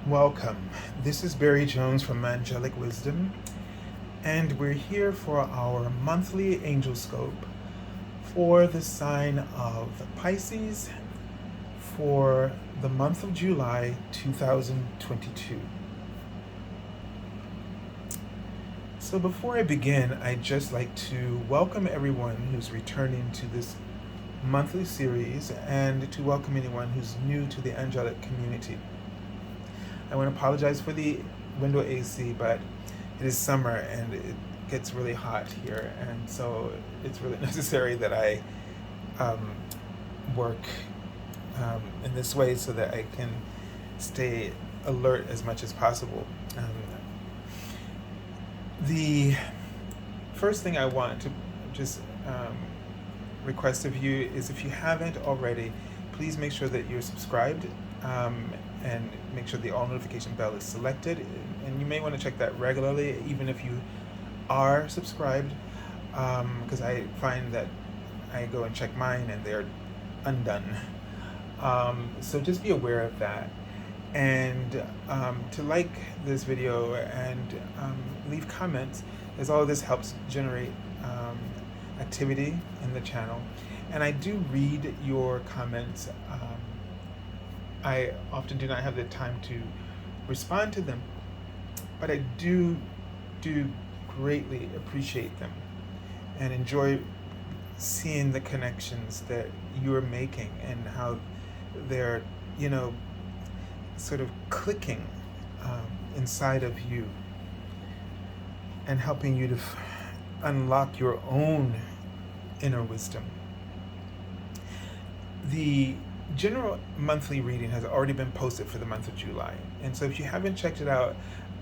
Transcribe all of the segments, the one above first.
Welcome. This is Barry Jones from Angelic Wisdom, and we're here for our monthly Angelscope for the sign of Pisces for the month of July 2022. So before I begin, I'd just like to welcome everyone who's returning to this monthly series and to welcome anyone who's new to the angelic community. I want to apologize for the window AC, but it is summer and it gets really hot here, and so it's really necessary that I work in this way so that I can stay alert as much as possible. The first thing I want to just request of you is, if you haven't already, please make sure that you're subscribed and make sure the all notification bell is selected. And you may want to check that regularly, even if you are subscribed, because I find that I go and check mine and they're undone. So just be aware of that. And to like this video and leave comments, as all of this helps generate activity in the channel. And I do read your comments. I often do not have the time to respond to them, but I do greatly appreciate them and enjoy seeing the connections that you're making and how they're, sort of clicking inside of you and helping you to unlock your own inner wisdom. The general monthly reading has already been posted for the month of July, and so if you haven't checked it out,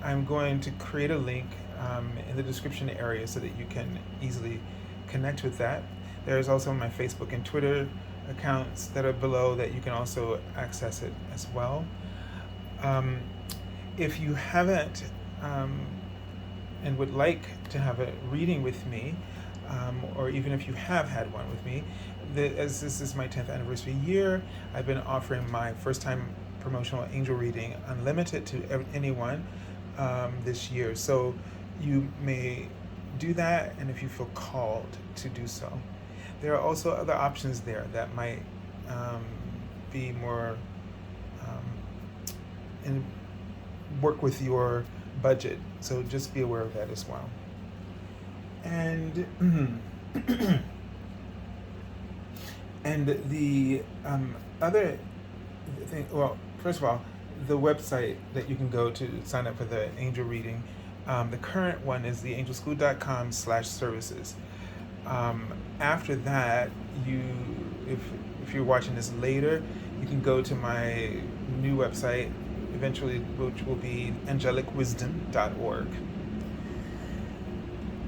I'm going to create a link in the description area so that you can easily connect with that. There's also my Facebook and Twitter accounts that are below that you can also access it as well. If you haven't and would like to have a reading with me, or even if you have had one with me, as this is my 10th anniversary year, I've been offering my first time promotional angel reading unlimited to anyone this year. So you may do that, and if you feel called to do so. There are also other options there that might be more and work with your budget. So just be aware of that as well. And and the other thing, well, first of all, the website that you can go to sign up for the angel reading, the current one is the angelschool.com/services. After that, if you're watching this later, you can go to my new website eventually, which will be angelicwisdom.org.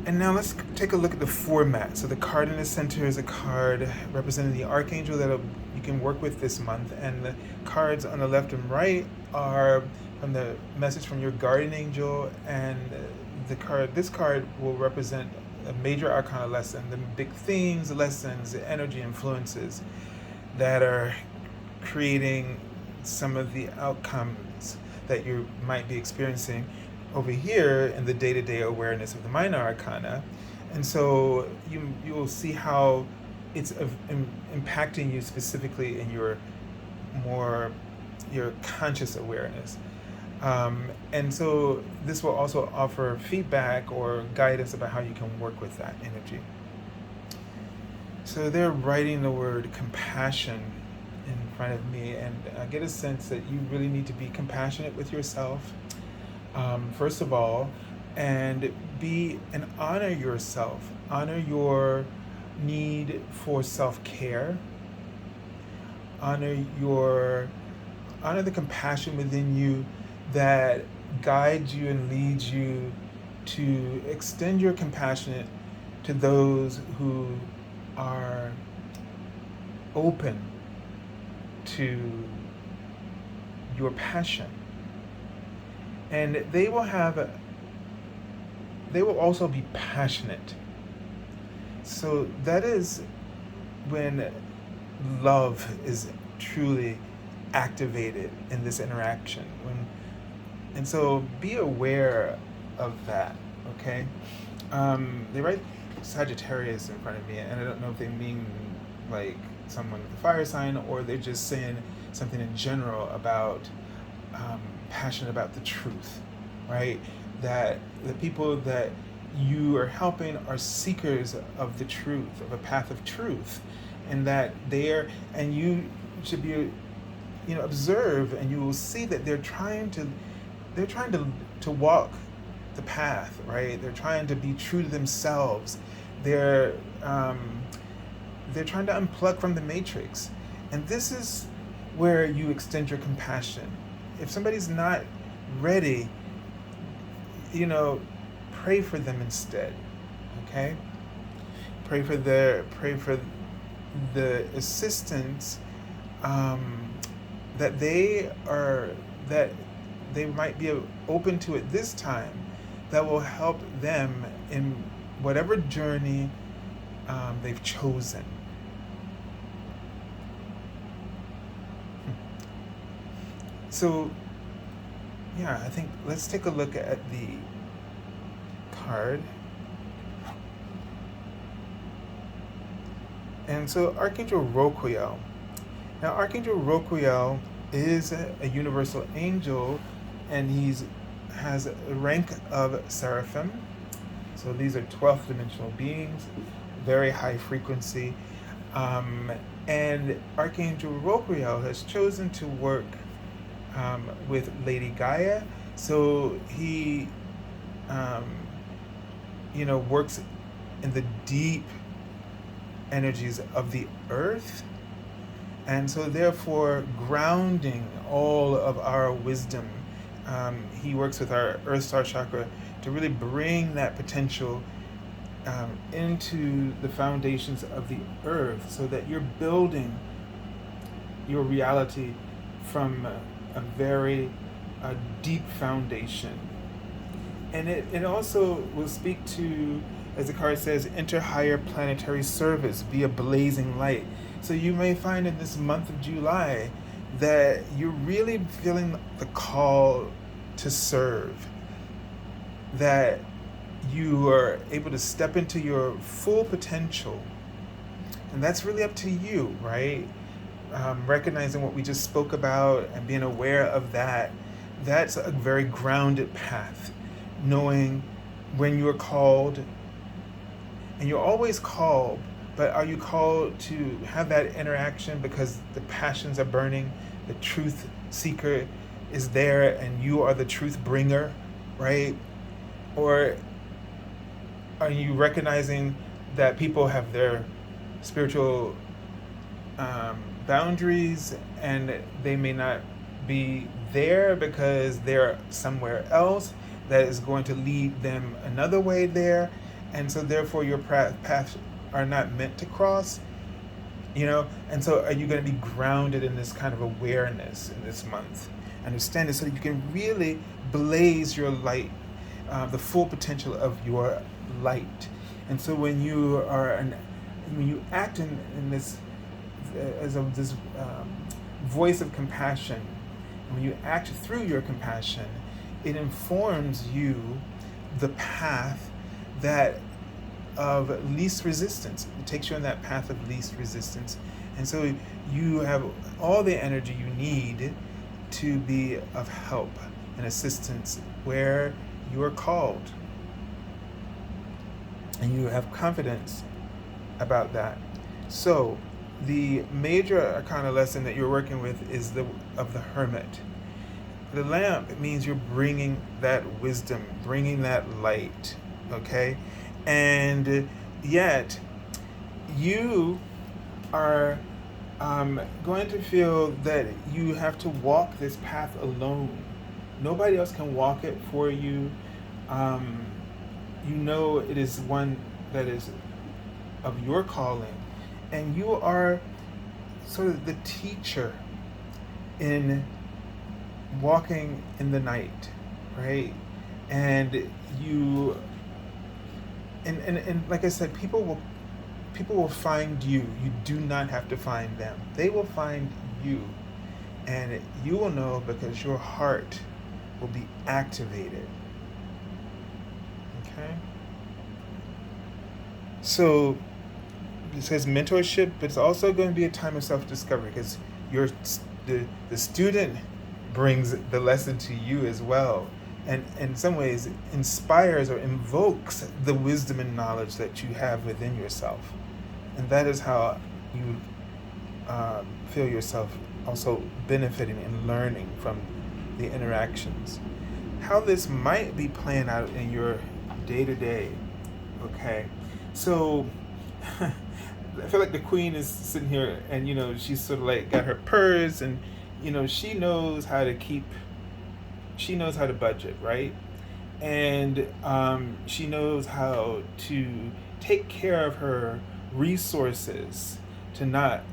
And now let's take a look at the format. So the card in the center is a card representing the Archangel that you can work with this month. And the cards on the left and right are from the message from your guardian angel. And this card will represent a Major Arcana lesson, the big themes, lessons, energy influences that are creating some of the outcomes that you might be experiencing over here in the day-to-day awareness of the Minor Arcana. And so you will see how it's impacting you specifically in your conscious awareness. And so this will also offer feedback or guidance about how you can work with that energy. So they're writing the word compassion in front of me, and I get a sense that you really need to be compassionate with yourself, first of all, and honor yourself, honor your need for self-care, honor the compassion within you that guides you and leads you to extend your compassion to those who are open to your passion. And they will also be passionate. So that is when love is truly activated in this interaction, when And so be aware of that, okay? They write Sagittarius in front of me, and I don't know if they mean like someone with a fire sign, or they're just saying something in general about passionate about the truth, right? That the people that you are helping are seekers of the truth, of a path of truth, and that and you should be, observe, and you will see that they're trying to walk the path, right? They're trying to be true to themselves. They're they're trying to unplug from the matrix, and this is where you extend your compassion. If somebody's not ready, pray for them instead. Okay? Pray for the assistance that that they might be open to at this time, that will help them in whatever journey they've chosen. So, yeah, I think let's take a look at the card. And so Archangel Roquiel. Now, Archangel Roquiel is a universal angel, and has a rank of seraphim. So these are 12th dimensional beings, very high frequency. And Archangel Roquiel has chosen to work with Lady Gaia. So he, works in the deep energies of the earth. And so therefore grounding all of our wisdom. He works with our Earth Star chakra to really bring that potential into the foundations of the earth, so that you're building your reality from a very deep foundation. And it also will speak to, as the card says, enter higher planetary service, be a blazing light. So you may find in this month of July that you're really feeling the call to serve, that you are able to step into your full potential. And that's really up to you, right? Recognizing what we just spoke about and being aware of that, that's a very grounded path. Knowing when you're called, and you're always called, but are you called to have that interaction because the passions are burning, the truth seeker is there, and you are the truth bringer, right? Or are you recognizing that people have their spiritual boundaries, and they may not be there because they're somewhere else that is going to lead them another way there, and so therefore your paths are not meant to cross, and so are you going to be grounded in this kind of awareness in this month, understand it, so that you can really blaze your light, the full potential of your light. And so when you act in this as this voice of compassion, and when you act through your compassion, it informs you the path that of least resistance. It takes you on that path of least resistance. And so you have all the energy you need to be of help and assistance where you are called. And you have confidence about that. So the major arcana lesson that you're working with is of the Hermit. The lamp means you're bringing that wisdom, bringing that light, okay? And yet, you are going to feel that you have to walk this path alone. Nobody else can walk it for you. It is one that is of your calling. And you are sort of the teacher in walking in the night, right? And you, and like I said, people will find you. You do not have to find them. They will find you. And you will know because your heart will be activated. Okay? So it says mentorship, but it's also going to be a time of self-discovery, because the student brings the lesson to you as well, and in some ways inspires or invokes the wisdom and knowledge that you have within yourself. And that is how you feel yourself also benefiting and learning from the interactions. How this might be playing out in your day-to-day. Okay, so I feel like the queen is sitting here, and she's sort of like got her purse, and she knows how to budget, right? And she knows how to take care of her resources, to not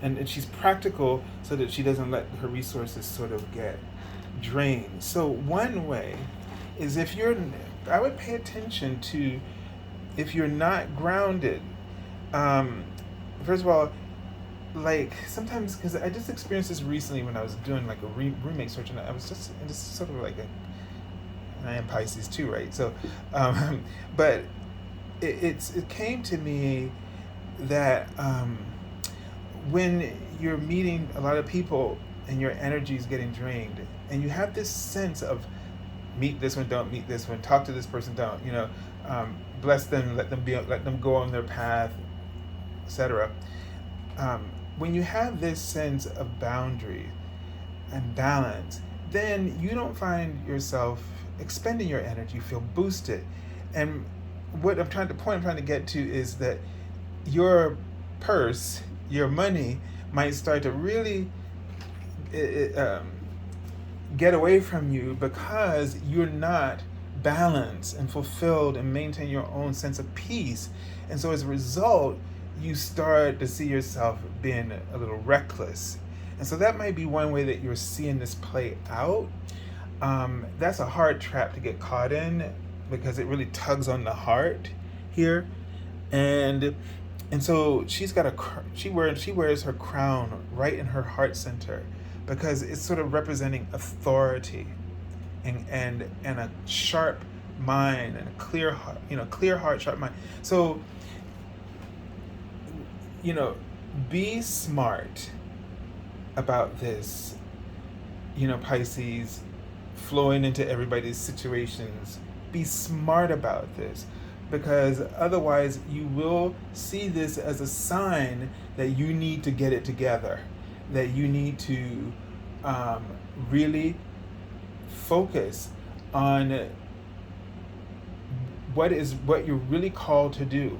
and she's practical so that she doesn't let her resources sort of get drained. So one way is, I would pay attention to if you're not grounded. First of all, like sometimes, because I just experienced this recently when I was doing like a roommate search, and I was just sort of like and I am Pisces too, right? So, but it came to me that when you're meeting a lot of people and your energy is getting drained, and you have this sense of meet this one, don't meet this one, talk to this person, don't, bless them, let them go on their path, etc. When you have this sense of boundary and balance, then you don't find yourself expending your energy, you feel boosted. And what I'm trying to get to is that your purse, your money, might start to really get away from you, because you're not balanced and fulfilled and maintain your own sense of peace. And so as a result, you start to see yourself being a little reckless. And so that might be one way that you're seeing this play out. That's a hard trap to get caught in, because it really tugs on the heart here. And so she wears her crown right in her heart center, because it's sort of representing authority and a sharp mind and a clear heart, sharp mind. So be smart about this, Pisces, flowing into everybody's situations. Be smart about this, because otherwise you will see this as a sign that you need to get it together, that you need to really focus on what you're really called to do,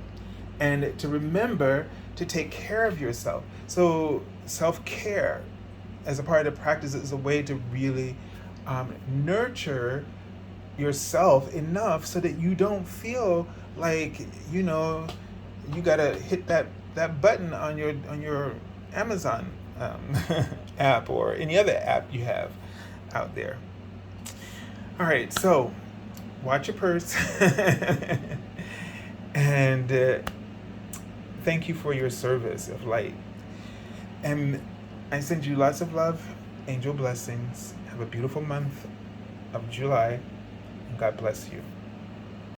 and to remember to take care of yourself. So self-care as a part of the practice is a way to really nurture yourself enough so that you don't feel like you gotta hit that button on your Amazon app or any other app you have out there. All right, so watch your purse and thank you for your service of light. And I send you lots of love, angel blessings. Have a beautiful month of July, and God bless you.